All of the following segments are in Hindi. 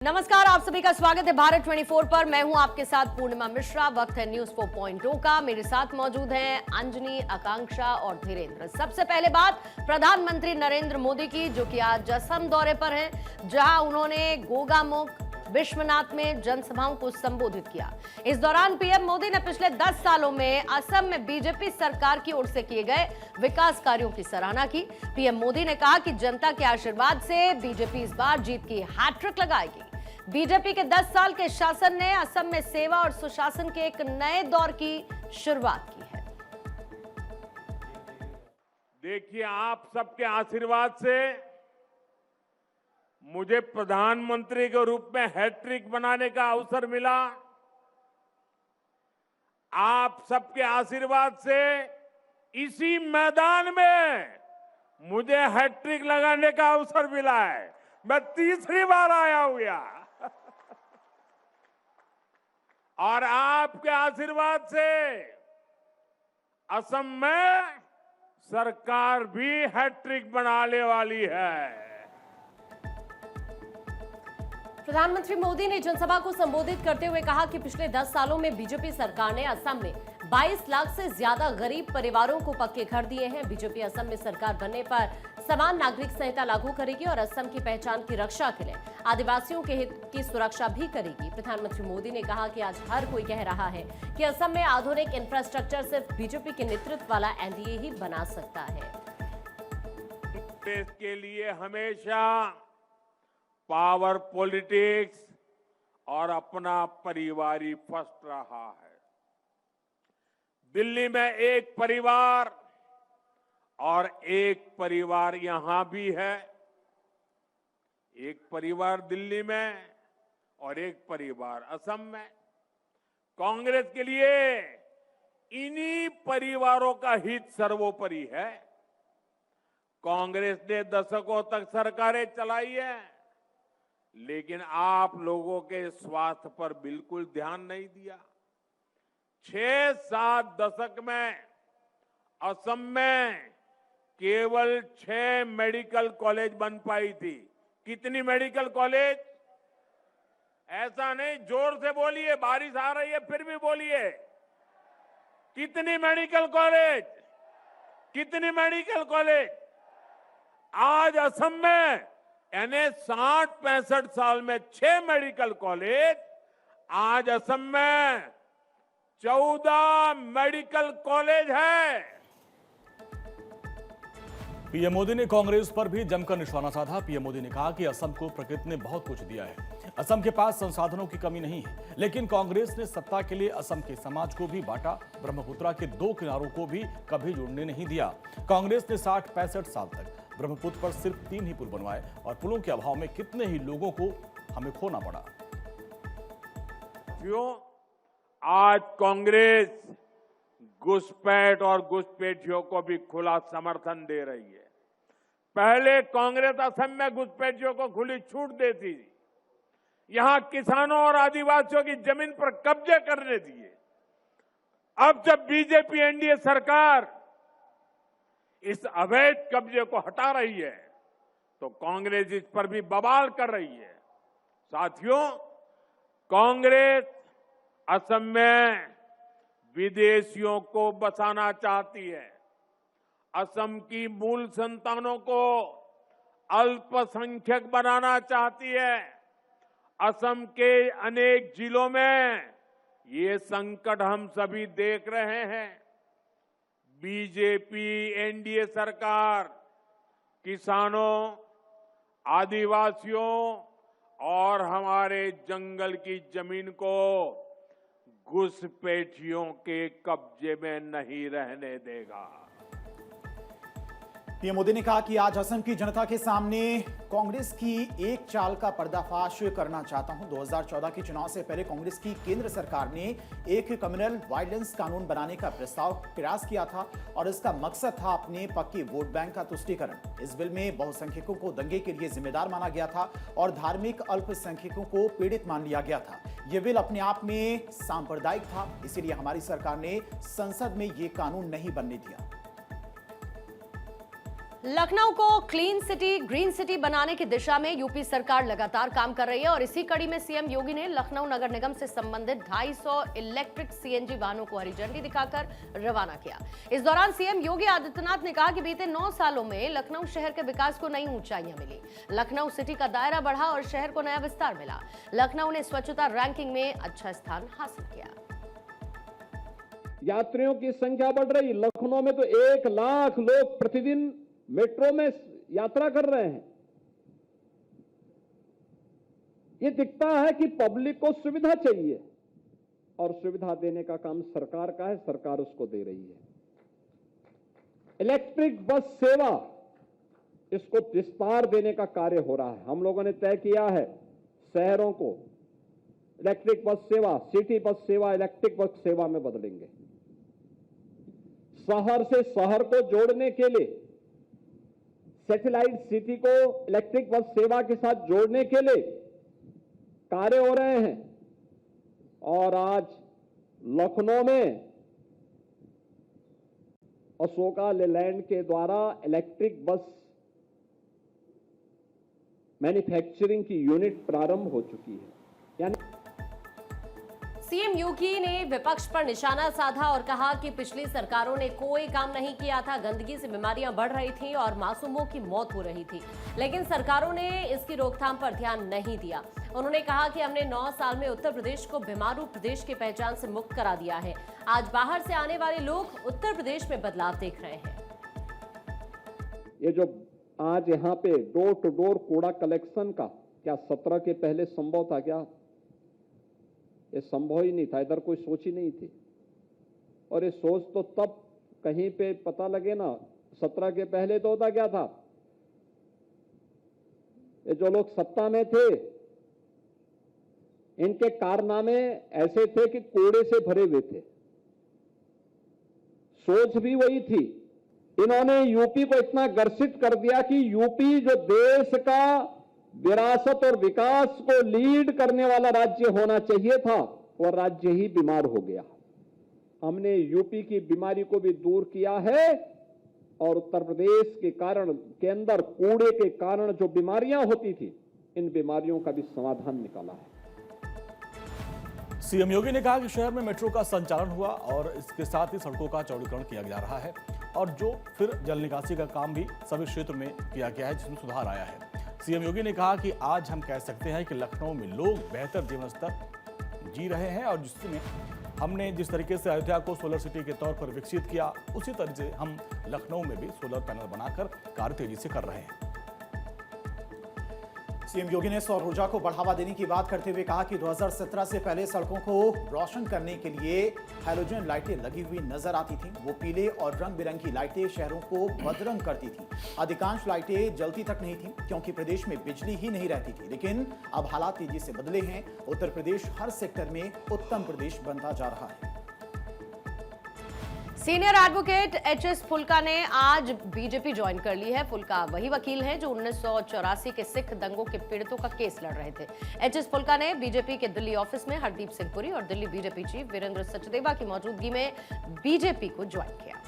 नमस्कार, आप सभी का स्वागत है भारत 24 पर। मैं हूं आपके साथ पूर्णिमा मिश्रा। वक्त है न्यूज 4.0 का। मेरे साथ मौजूद हैं अंजनी, आकांक्षा और धीरेन्द्र। सबसे पहले बात प्रधानमंत्री नरेंद्र मोदी की, जो कि आज असम दौरे पर हैं, जहां उन्होंने गोगामुख, विश्वनाथ में जनसभाओं को संबोधित किया। इस दौरान पीएम मोदी ने पिछले 10 सालों में असम में बीजेपी सरकार की ओर से किए गए विकास कार्यों की सराहना की। पीएम मोदी ने कहा कि जनता के आशीर्वाद से बीजेपी इस बार जीत की हैट्रिक लगाएगी। बीजेपी के 10 साल के शासन ने असम में सेवा और सुशासन के एक नए दौर की शुरुआत की है। देखिए, आप सबके आशीर्वाद से मुझे प्रधानमंत्री के रूप में हैट्रिक बनाने का अवसर मिला। आप सबके आशीर्वाद से इसी मैदान में मुझे हैट्रिक लगाने का अवसर मिला है। मैं तीसरी बार आया हूं यहाँ। और आपके आशीर्वाद से असम में सरकार भी हैट्रिक बनाने वाली है। प्रधानमंत्री मोदी ने जनसभा को संबोधित करते हुए कहा कि पिछले 10 सालों में बीजेपी सरकार ने असम में 22 लाख से ज्यादा गरीब परिवारों को पक्के घर दिए हैं। बीजेपी असम में सरकार बनने पर समान नागरिक संहिता लागू करेगी और असम की पहचान की रक्षा के लिए आदिवासियों के हित की सुरक्षा भी करेगी। प्रधानमंत्री मोदी ने कहा कि आज हर कोई कह रहा है कि असम में आधुनिक इंफ्रास्ट्रक्चर सिर्फ बीजेपी के नेतृत्व वाला एनडीए ही बना सकता है। देश के लिए हमेशा पावर पॉलिटिक्स और अपना परिवार ही फर्स्ट रहा है। दिल्ली में एक परिवार और एक परिवार यहां भी है। एक परिवार दिल्ली में और एक परिवार असम में। कांग्रेस के लिए इन्हीं परिवारों का हित सर्वोपरि है। कांग्रेस ने दशकों तक सरकारें चलाई है, लेकिन आप लोगों के स्वास्थ्य पर बिल्कुल ध्यान नहीं दिया। 6-7 दशक में असम में केवल 6 मेडिकल कॉलेज बन पाई थी। कितनी मेडिकल कॉलेज? ऐसा नहीं, जोर से बोलिए, बारिश आ रही है फिर भी बोलिए। कितनी मेडिकल कॉलेज? कितनी मेडिकल कॉलेज? आज असम में यानी 60-65 साल में 6 मेडिकल कॉलेज। आज असम में 14 मेडिकल कॉलेज है। पीएम मोदी ने कांग्रेस पर भी जमकर निशाना साधा। पीएम मोदी ने कहा कि असम को प्रकृति ने बहुत कुछ दिया है। असम के पास संसाधनों की कमी नहीं है, लेकिन कांग्रेस ने सत्ता के लिए असम के समाज को भी बांटा। ब्रह्मपुत्रा के 2 किनारों को भी कभी जुड़ने नहीं दिया। कांग्रेस ने 60-65 साल तक ब्रह्मपुत्र पर सिर्फ 3 ही पुल बनवाए और पुलों के अभाव में कितने ही लोगों को हमें खोना पड़ा। क्यों? आज कांग्रेस घुसपैठ और घुसपैठियों को भी खुला समर्थन दे रही है। पहले कांग्रेस असम में घुसपैठियों को खुली छूट देती थी, यहां किसानों और आदिवासियों की जमीन पर कब्जे करने दिए। अब जब बीजेपी एनडीए सरकार इस अवैध कब्जे को हटा रही है, तो कांग्रेस इस पर भी बवाल कर रही है। साथियों, कांग्रेस असम में विदेशियों को बसाना चाहती है। असम की मूल संतानों को अल्पसंख्यक बनाना चाहती है। असम के अनेक जिलों में ये संकट हम सभी देख रहे हैं। बीजेपी एनडीए सरकार किसानों, आदिवासियों और हमारे जंगल की जमीन को घुसपैठियों के कब्जे में नहीं रहने देगा। पीएम मोदी ने कहा कि आज असम की जनता के सामने कांग्रेस की एक चाल का पर्दाफाश करना चाहता हूं। 2014 के चुनाव से पहले कांग्रेस की केंद्र सरकार ने एक कम्युनल वायलेंस कानून बनाने का प्रयास किया था और इसका मकसद था अपने पक्के वोट बैंक का तुष्टीकरण। इस बिल में बहुसंख्यकों को दंगे के लिए जिम्मेदार माना गया था और धार्मिक अल्पसंख्यकों को पीड़ित मान लिया गया था। यह बिल अपने आप में सांप्रदायिक था, इसीलिए हमारी सरकार ने संसद में यह कानून नहीं बनने दिया। लखनऊ को क्लीन सिटी, ग्रीन सिटी बनाने की दिशा में यूपी सरकार लगातार काम कर रही है और इसी कड़ी में सीएम योगी ने लखनऊ नगर निगम से संबंधित 250 इलेक्ट्रिक सीएनजी वाहनों को हरी झंडी दिखाकर रवाना किया। इस दौरान सीएम योगी आदित्यनाथ ने कहा कि बीते 9 सालों में लखनऊ शहर के विकास को नई ऊंचाइयां मिली, लखनऊ सिटी का दायरा बढ़ा और शहर को नया विस्तार मिला। लखनऊ ने स्वच्छता रैंकिंग में अच्छा स्थान हासिल किया। यात्रियों की संख्या बढ़ रही, लखनऊ में तो 1 लाख लोग प्रतिदिन मेट्रो में यात्रा कर रहे हैं। ये दिखता है कि पब्लिक को सुविधा चाहिए और सुविधा देने का काम सरकार का है, सरकार उसको दे रही है। इलेक्ट्रिक बस सेवा, इसको विस्तार देने का कार्य हो रहा है। हम लोगों ने तय किया है शहरों को इलेक्ट्रिक बस सेवा, सिटी बस सेवा इलेक्ट्रिक बस सेवा में बदलेंगे। शहर से शहर को जोड़ने के लिए सैटेलाइट सिटी को इलेक्ट्रिक बस सेवा के साथ जोड़ने के लिए कार्य हो रहे हैं और आज लखनऊ में अशोका लेलैंड के द्वारा इलेक्ट्रिक बस मैन्युफैक्चरिंग की यूनिट प्रारंभ हो चुकी है। यानी सीएम योगी ने विपक्ष पर निशाना साधा और कहा कि पिछली सरकारों ने कोई काम नहीं किया था, गंदगी से बीमारियां बढ़ रही थी और मासूमों की मौत हो रही थी, लेकिन सरकारों ने इसकी रोकथाम पर ध्यान नहीं दिया। उन्होंने कहा कि हमने 9 साल में उत्तर प्रदेश को बीमारू प्रदेश की पहचान से मुक्त करा दिया है। आज बाहर से आने वाले लोग उत्तर प्रदेश में बदलाव देख रहे हैं। ये जो आज यहाँ पे डोर टू डोर कूड़ा कलेक्शन का, क्या 17 के पहले संभव था क्या? ये संभव ही नहीं था, इधर कोई सोच ही नहीं थी। और ये सोच तो तब कहीं पे पता लगे ना, 17 के पहले तो होता क्या था, ये जो लोग सत्ता में थे इनके कारनामे ऐसे थे कि कूड़े से भरे हुए थे, सोच भी वही थी। इन्होंने यूपी को इतना ग्रसित कर दिया कि यूपी जो देश का विरासत और विकास को लीड करने वाला राज्य होना चाहिए था, वह राज्य ही बीमार हो गया। हमने यूपी की बीमारी को भी दूर किया है और उत्तर प्रदेश के अंदर कूड़े के कारण जो बीमारियां होती थी, इन बीमारियों का भी समाधान निकाला है। सीएम योगी ने कहा कि शहर में मेट्रो का संचालन हुआ और इसके साथ ही सड़कों का चौड़ीकरण किया जा रहा है और जो फिर जल निकासी का काम भी सभी क्षेत्र में किया गया है, जिसमें सुधार आया है। सीएम योगी ने कहा कि आज हम कह सकते हैं कि लखनऊ में लोग बेहतर जीवन स्तर जी रहे हैं और जिसमें हमने जिस तरीके से अयोध्या को सोलर सिटी के तौर पर विकसित किया, उसी तरह से हम लखनऊ में भी सोलर पैनल बनाकर कार्य तेजी से कर रहे हैं। सीएम योगी ने सौर ऊर्जा को बढ़ावा देने की बात करते हुए कहा कि 2017 से पहले सड़कों को रोशन करने के लिए हैलोजन लाइटें लगी हुई नजर आती थीं। वो पीले और रंग बिरंगी लाइटें शहरों को बदरंग करती थीं। अधिकांश लाइटें जलती तक नहीं थीं क्योंकि प्रदेश में बिजली ही नहीं रहती थी, लेकिन अब हालात तेजी से बदले हैं। उत्तर प्रदेश हर सेक्टर में उत्तम प्रदेश बनता जा रहा है। सीनियर एडवोकेट एचएस फुल्का ने आज बीजेपी ज्वाइन कर ली है। फुल्का वही वकील हैं जो 1984 के सिख दंगों के पीड़ितों का केस लड़ रहे थे। एचएस फुल्का ने बीजेपी के दिल्ली ऑफिस में हरदीप सिंह पुरी और दिल्ली बीजेपी चीफ वीरेंद्र सचदेवा की मौजूदगी में बीजेपी को ज्वाइन किया।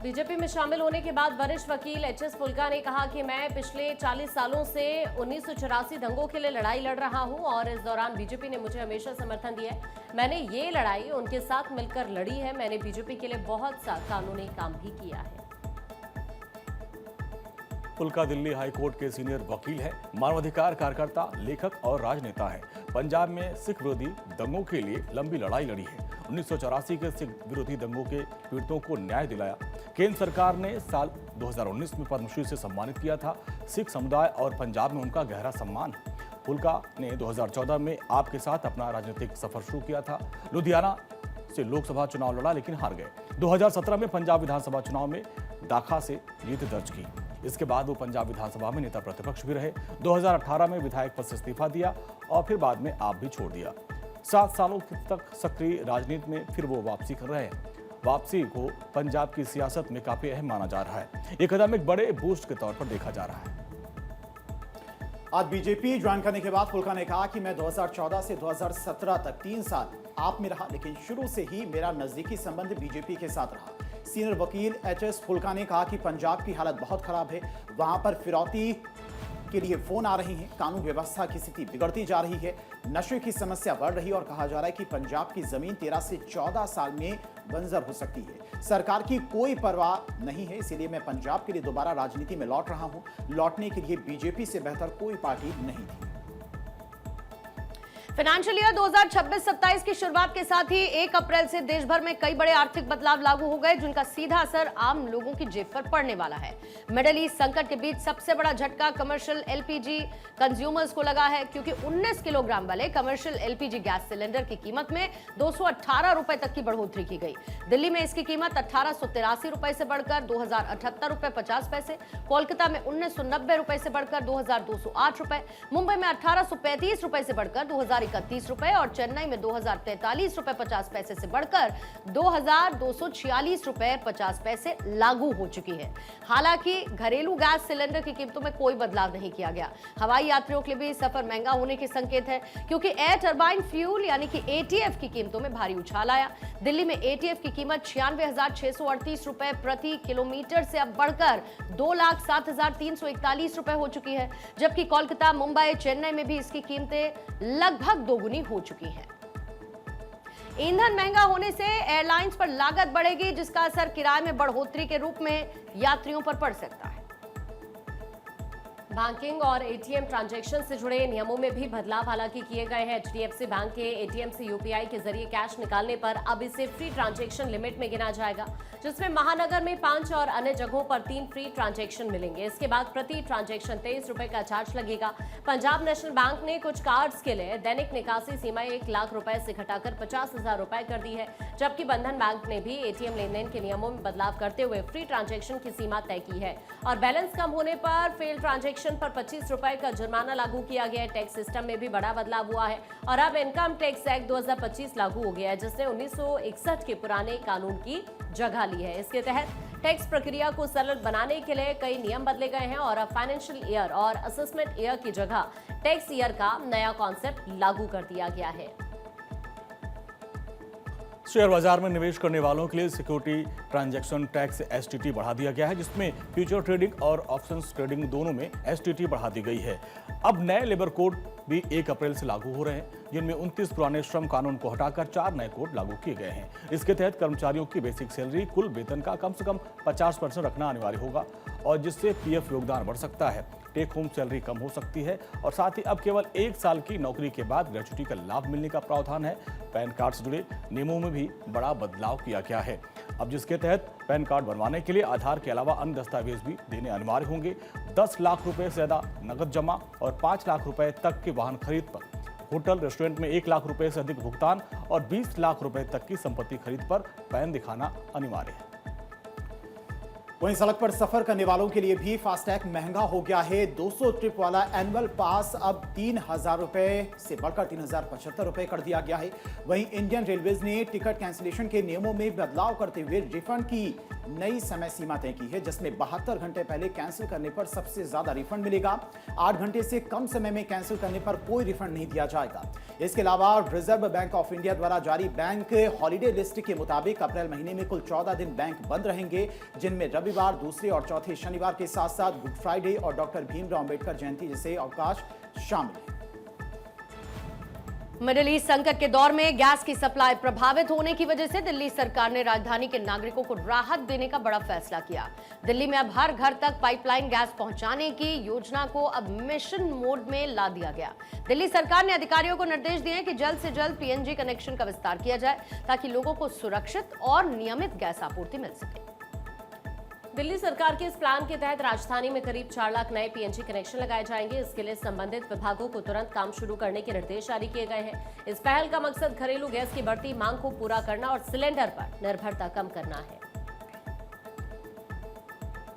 बीजेपी में शामिल होने के बाद वरिष्ठ वकील एचएस फुल्का ने कहा कि मैं पिछले 40 सालों से 1984 दंगों के लिए लड़ाई लड़ रहा हूं और इस दौरान बीजेपी ने मुझे हमेशा समर्थन दिया है। मैंने ये लड़ाई उनके साथ मिलकर लड़ी है। मैंने बीजेपी के लिए बहुत सा कानूनी काम भी किया है। फुल्का दिल्ली हाई कोर्ट के सीनियर वकील है, मानवाधिकार कार्यकर्ता, लेखक और राजनेता है। पंजाब में सिख विरोधी दंगों के लिए लंबी लड़ाई लड़ी है। 1984 के सिख विरोधी दंगों के पीड़ितों को न्याय दिलाया। केंद्र सरकार ने साल 2019 में पद्मश्री से सम्मानित किया था। सिख समुदाय और पंजाब में उनका गहरा सम्मान है। फुल्का ने 2014 में आपके साथ अपना राजनीतिक सफर शुरू किया था। लुधियाना से लोकसभा चुनाव लड़ा लेकिन हार गए। 2017 में पंजाब विधानसभा चुनाव में दाखा से जीत दर्ज की। इसके बाद वो पंजाब विधानसभा में नेता प्रतिपक्ष भी रहे। 2018 में विधायक पद से इस्तीफा दिया और फिर बाद में आप भी छोड़ दिया। 7 सालों तक सक्रिय राजनीति में फिर वो वापसी कर रहे हैं। वापसी को पंजाब की सियासत में काफी अहम माना जा रहा है। ये कदम एक बड़े बूस्ट के तौर पर देखा जा रहा है। आज बीजेपी ज्वाइन करने के बाद फुल्का ने कहा कि मैं 2014 से 2017 तक 3 साल आप में रहा, लेकिन शुरू से ही मेरा नजदीकी संबंध बीजेपी के साथ रहा। सीनियर वकील एचएस फुल्का ने कहा कि पंजाब की हालत बहुत खराब है, वहां पर फिरौती के लिए फोन आ रही हैं, कानून व्यवस्था की स्थिति बिगड़ती जा रही है, नशे की समस्या बढ़ रही है और कहा जा रहा है कि पंजाब की जमीन 13 से 14 साल में बंजर हो सकती है। सरकार की कोई परवाह नहीं है, इसीलिए मैं पंजाब के लिए दोबारा राजनीति में लौट रहा हूं। लौटने के लिए बीजेपी से बेहतर कोई पार्टी नहीं थी। फाइनेंशियल ईयर 2026-27 की शुरुआत के साथ ही 1 अप्रैल से देश भर में कई बड़े आर्थिक बदलाव लागू हो गए, जिनका सीधा असर आम लोगों की जेब पर पड़ने वाला है। मिडिल ईस्ट संकट के बीच सबसे बड़ा झटका कमर्शियल एलपीजी कंज्यूमर्स को लगा है, क्योंकि 19 किलोग्राम वाले कमर्शियल एलपीजी गैस सिलेंडर की कीमत में 218 रुपए तक की बढ़ोतरी की गई। दिल्ली में इसकी कीमत 1883 रुपए से बढ़कर 2078 रुपए 50 पैसे, कोलकाता में 1990 रुपए से बढ़कर 2208 रुपए, मुंबई में 1835 रुपए से बढ़कर 2031 रुपए और चेन्नई में 2043 रुपए 50 पैसे से बढ़कर 2246 रुपए 50 पैसे लागू हो चुकी है। हालांकि घरेलू गैस सिलेंडर की कीमतों में कोई बदलाव नहीं किया गया। हवाई यात्रियों के लिए भी सफर महंगा होने के संकेत है, क्योंकि एयर टरबाइन फ्यूल यानी कि एटीएफ की कीमतों में भारी उछाल आया। दिल्ली में एटीएफ की कीमत 96,638 रुपए प्रति किलोमीटर से अब बढ़कर 2,07,341 रुपए हो चुकी है, जबकि कोलकाता, मुंबई, चेन्नई में भी इसकी कीमतें लगभग दोगुनी हो चुकी है। ईंधन महंगा होने से एयरलाइंस पर लागत बढ़ेगी, जिसका असर किराए में बढ़ोतरी के रूप में यात्रियों पर पड़ सकता है। बैंकिंग और एटीएम ट्रांजैक्शन से जुड़े नियमों में भी बदलाव हालांकि किए गए हैं। एचडीएफसी बैंक के एटीएम से यूपीआई के जरिए कैश निकालने पर अब इसे फ्री ट्रांजैक्शन लिमिट में गिना जाएगा, जिसमें महानगर में 5 और अन्य जगहों पर 3 फ्री ट्रांजैक्शन मिलेंगे। इसके बाद प्रति ट्रांजैक्शन 23 रुपए का चार्ज लगेगा। पंजाब नेशनल बैंक ने कुछ कार्ड्स के लिए दैनिक निकासी सीमा 1 लाख रुपए से घटाकर 50,000 रुपए कर दी है, जबकि बंधन बैंक ने भी एटीएम लेनदेन के नियमों में बदलाव करते हुए फ्री ट्रांजैक्शन की सीमा तय की है और बैलेंस कम होने पर फेल ट्रांजैक्शन पर 25 रुपए का जुर्माना लागू किया गया है। टैक्स सिस्टम में भी बड़ा बदलाव हुआ है और अब इनकम टैक्स एक्ट 2025 लागू हो गया है, जिसने 1961 के पुराने कानून की जगह ली है। इसके तहत टैक्स प्रक्रिया को सरल बनाने के लिए कई नियम बदले गए हैं और अब फाइनेंशियल ईयर और असेसमेंट ईयर की जगह टैक्स ईयर का नया कॉन्सेप्ट लागू कर दिया गया है। शेयर बाजार में निवेश करने वालों के लिए सिक्योरिटी ट्रांजैक्शन टैक्स एसटीटी बढ़ा दिया गया है, जिसमें फ्यूचर ट्रेडिंग और ऑप्शंस ट्रेडिंग दोनों में एसटीटी बढ़ा दी गई है। अब नए लेबर कोड भी 1 अप्रैल से लागू हो रहे हैं, जिनमें 29 पुराने श्रम कानून को हटाकर 4 नए कोड लागू किए गए हैं। इसके तहत कर्मचारियों की बेसिक सैलरी कुल वेतन का कम से कम 50% रखना अनिवार्य होगा और जिससे पीएफ योगदान बढ़ सकता है। टेक होम सैलरी कम हो सकती है और साथ ही अब केवल 1 साल की नौकरी के बाद ग्रेच्युटी का लाभ मिलने का प्रावधान है। पैन कार्ड से जुड़े नियमों में भी बड़ा बदलाव किया गया है, अब जिसके तहत पैन कार्ड बनवाने के लिए आधार के अलावा अन्य दस्तावेज भी देने अनिवार्य होंगे। 10 लाख रुपए से ज्यादा नकद जमा और 5 लाख रुपए तक के वाहन खरीद पर, होटल रेस्टोरेंट में 1 लाख रुपए से अधिक भुगतान और 20 लाख रुपए तक की संपत्ति खरीद पर पैन दिखाना अनिवार्य है। वहीं सड़क पर सफर करने वालों के लिए भी फास्टैग महंगा हो गया है। 200 ट्रिप वाला एनुअल पास अब 3,000 रुपए से बढ़कर 3,075 रुपए कर दिया गया है। वहीं इंडियन रेलवेज ने टिकट कैंसिलेशन के नियमों में बदलाव करते हुए रिफंड की नई समय सीमा तय की है, जिसमें 72 घंटे पहले कैंसिल करने पर सबसे ज्यादा रिफंड मिलेगा। 8 घंटे से कम समय में कैंसिल करने पर कोई रिफंड नहीं दिया जाएगा। इसके अलावा रिजर्व बैंक ऑफ इंडिया द्वारा जारी बैंक हॉलीडे लिस्ट के मुताबिक अप्रैल महीने में कुल 14 दिन बैंक बंद रहेंगे, जिनमें रविवार, दूसरे और चौथे शनिवार के साथ साथ गुड फ्राइडे और डॉक्टर भीमराव अंबेडकर जयंती जैसे अवकाश शामिल हैं। मिडिल ईस्ट संकट के दौर में गैस की सप्लाई प्रभावित होने की वजह से दिल्ली सरकार ने राजधानी के नागरिकों को राहत देने का बड़ा फैसला किया। दिल्ली में अब हर घर तक पाइपलाइन गैस पहुंचाने की योजना को अब मिशन मोड में ला दिया गया। दिल्ली सरकार ने अधिकारियों को निर्देश दिए कि जल्द से जल्द पीएनजी कनेक्शन का विस्तार किया जाए, ताकि लोगों को सुरक्षित और नियमित गैस आपूर्ति मिल सके। दिल्ली सरकार के इस प्लान के तहत राजधानी में करीब 4 लाख नए पीएनजी कनेक्शन लगाए जाएंगे। इसके लिए संबंधित विभागों को तुरंत काम शुरू करने के निर्देश जारी किए गए हैं। इस पहल का मकसद घरेलू गैस की बढ़ती मांग को पूरा करना और सिलेंडर पर निर्भरता कम करना है।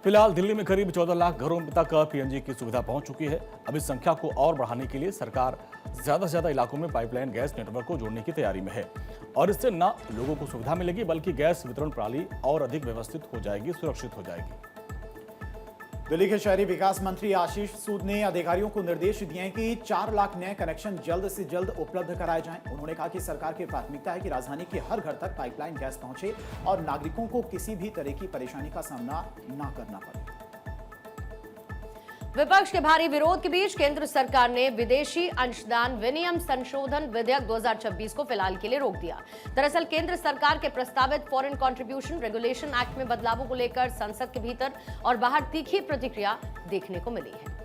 फिलहाल दिल्ली में करीब 14 लाख घरों तक पीएनजी की सुविधा पहुंच चुकी है। अब इस संख्या को और बढ़ाने के लिए सरकार ज्यादा से ज्यादा इलाकों में पाइपलाइन गैस नेटवर्क को जोड़ने की तैयारी में है और इससे न लोगों को सुविधा मिलेगी, बल्कि गैस वितरण प्रणाली और अधिक व्यवस्थित हो जाएगी, सुरक्षित हो जाएगी। दिल्ली के शहरी विकास मंत्री आशीष सूद ने अधिकारियों को निर्देश दिए हैं कि 4 लाख नए कनेक्शन जल्द से जल्द उपलब्ध कराए जाएं। उन्होंने कहा कि सरकार की प्राथमिकता है कि राजधानी के हर घर तक पाइपलाइन गैस पहुंचे और नागरिकों को किसी भी तरह की परेशानी का सामना न करना पड़े। विपक्ष के भारी विरोध के बीच केंद्र सरकार ने विदेशी अंशदान विनियम संशोधन विधेयक 2026 को फिलहाल के लिए रोक दिया। दरअसल केंद्र सरकार के प्रस्तावित फॉरेन कंट्रीब्यूशन रेगुलेशन एक्ट में बदलावों को लेकर संसद के भीतर और बाहर तीखी प्रतिक्रिया देखने को मिली है।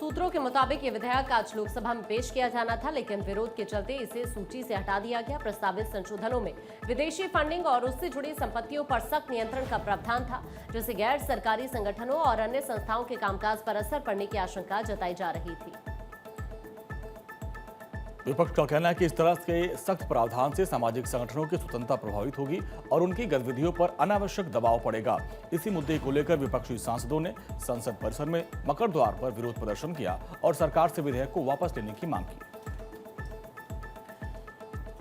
सूत्रों के मुताबिक ये विधेयक आज लोकसभा में पेश किया जाना था, लेकिन विरोध के चलते इसे सूची से हटा दिया गया। प्रस्तावित संशोधनों में विदेशी फंडिंग और उससे जुड़ी संपत्तियों पर सख्त नियंत्रण का प्रावधान था, जिससे गैर सरकारी संगठनों और अन्य संस्थाओं के कामकाज पर असर पड़ने की आशंका जताई जा रही थी। विपक्ष का कहना है कि इस तरह के सख्त प्रावधान से सामाजिक संगठनों की स्वतंत्रता प्रभावित होगी और उनकी गतिविधियों पर अनावश्यक दबाव पड़ेगा। इसी मुद्दे को लेकर विपक्षी सांसदों ने संसद परिसर में मकर द्वार पर विरोध प्रदर्शन किया और सरकार से विधेयक को वापस लेने की मांग की।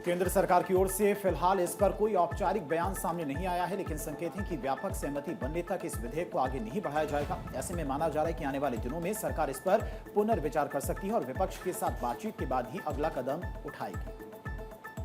केंद्र सरकार की ओर से फिलहाल इस पर कोई औपचारिक बयान सामने नहीं आया है, लेकिन संकेत है कि व्यापक सहमति बनने तक इस विधेयक को आगे नहीं बढ़ाया जाएगा। ऐसे में माना जा रहा है कि आने वाले दिनों में सरकार इस पर पुनर्विचार कर सकती है और विपक्ष के साथ बातचीत के बाद ही अगला कदम उठाएगी।